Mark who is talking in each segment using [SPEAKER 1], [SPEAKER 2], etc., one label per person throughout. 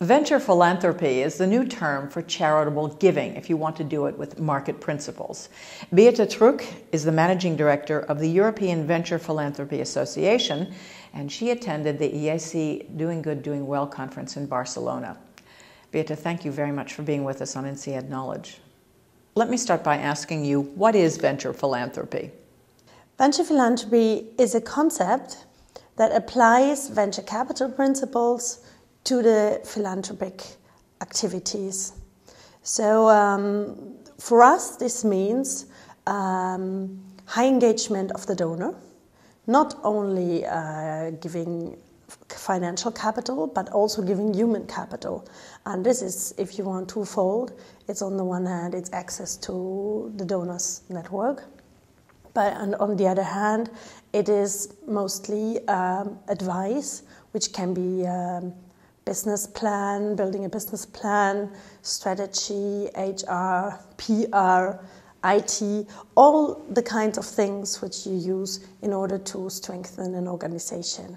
[SPEAKER 1] Venture philanthropy is the new term for charitable giving if you want to do it with market principles. Beate Trueck is the managing director of the European Venture Philanthropy Association, and she attended the EIC Doing Good, Doing Well conference in Barcelona. Beate, thank you very much for being with us on INSEAD Knowledge. Let me start by asking you, what is venture philanthropy?
[SPEAKER 2] Venture philanthropy is a concept that applies venture capital principles to the philanthropic activities. So for us, this means high engagement of the donor, not only giving financial capital, but also giving human capital. And this is, if you want, twofold. It's on the one hand, it's access to the donors network. And on the other hand, it is mostly advice, which can be business plan, building a business plan, strategy, HR, PR, IT, all the kinds of things which you use in order to strengthen an organization.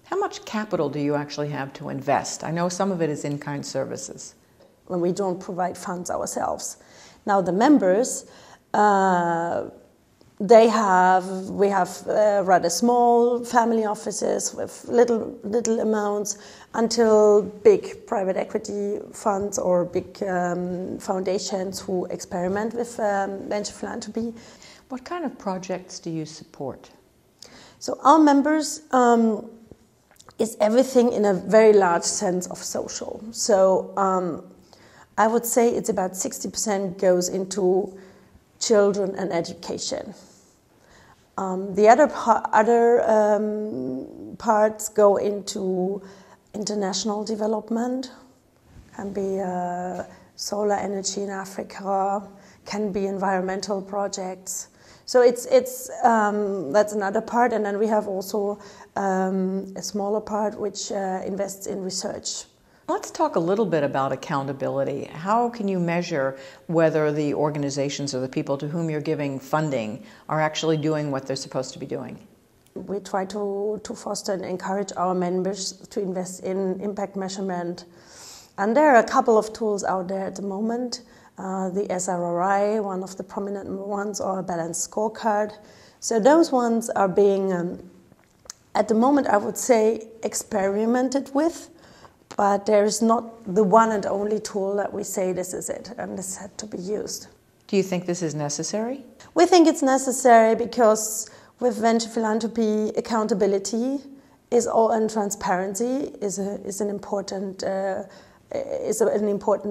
[SPEAKER 1] How much capital do you actually have to invest? I know some of it is in-kind services.
[SPEAKER 2] When we don't provide funds ourselves. Now the members, we have rather small family offices with little amounts until big private equity funds or big foundations who experiment with venture philanthropy.
[SPEAKER 1] What kind of projects do you support?
[SPEAKER 2] So our members is everything in a very large sense of social. So I would say it's about 60% goes into children and education. The other parts go into international development, can be solar energy in Africa, can be environmental projects. So it's that's another part, and then we have also a smaller part which invests in research.
[SPEAKER 1] Let's talk a little bit about accountability. How can you measure whether the organizations or the people to whom you're giving funding are actually doing what they're supposed to be doing?
[SPEAKER 2] We try to foster and encourage our members to invest in impact measurement. And there are a couple of tools out there at the moment. The SRRI, one of the prominent ones, or a balanced scorecard. So those ones are being, at the moment, I would say, experimented with. But there is not the one and only tool that we say this is it and this had to be used.
[SPEAKER 1] Do you think this is necessary?
[SPEAKER 2] We think it's necessary because with venture philanthropy, accountability and transparency is an important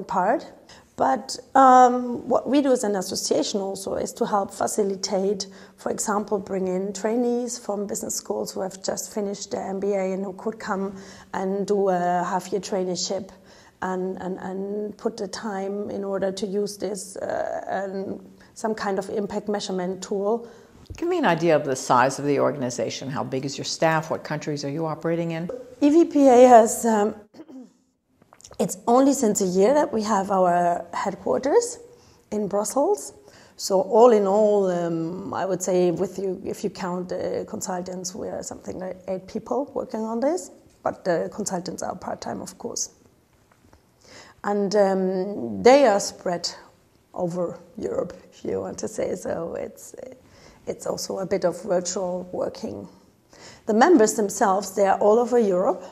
[SPEAKER 2] part. But what we do as an association also is to help facilitate, for example, bring in trainees from business schools who have just finished their MBA and who could come and do a half-year traineeship and put the time in order to use this some kind of impact measurement tool.
[SPEAKER 1] Give me an idea of the size of the organization. How big is your staff? What countries are you operating in?
[SPEAKER 2] EVPA has... It's only since a year that we have our headquarters in Brussels. So all in all, I would say if you count the consultants, we are something like 8 people working on this. But the consultants are part-time, of course. And they are spread over Europe, if you want to say so. It's also a bit of virtual working. The members themselves, they are all over Europe.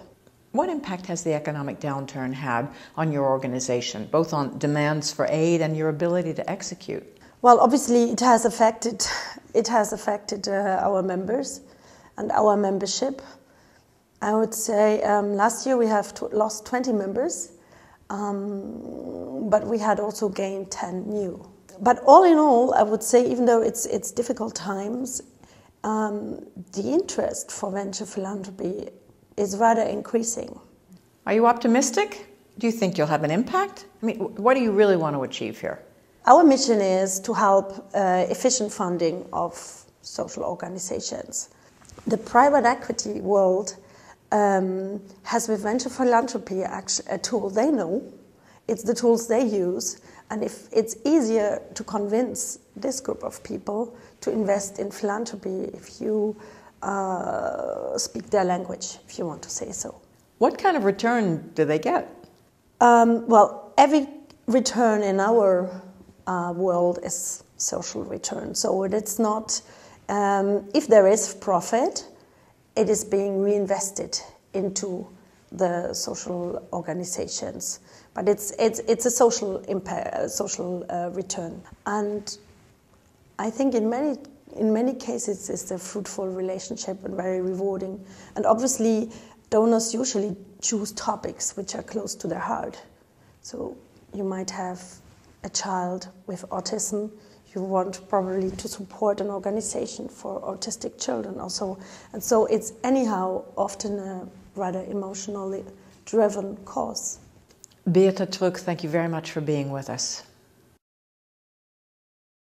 [SPEAKER 1] What impact has the economic downturn had on your organization, both on demands for aid and your ability to execute?
[SPEAKER 2] Well, obviously it has affected our members and our membership. I would say last year we have lost 20 members, but we had also gained 10 new. But all in all, I would say, even though it's difficult times, the interest for venture philanthropy is rather increasing.
[SPEAKER 1] Are you optimistic? Do you think you'll have an impact? I mean, what do you really want to achieve here?
[SPEAKER 2] Our mission is to help efficient funding of social organizations. The private equity world has with venture philanthropy a tool they know. It's the tools they use. And if it's easier to convince this group of people to invest in philanthropy if you speak their language, if you want to say so.
[SPEAKER 1] What kind of return do they get?
[SPEAKER 2] Well, every return in our world is social return. So it's not, if there is profit, it is being reinvested into the social organizations. But it's a social impact, social return. And I think in many cases it's a fruitful relationship and very rewarding. And obviously donors usually choose topics which are close to their heart. So you might have a child with autism. You want probably to support an organization for autistic children also. And so it's anyhow often a rather emotionally driven cause.
[SPEAKER 1] Beate Trueck, thank you very much for being with us.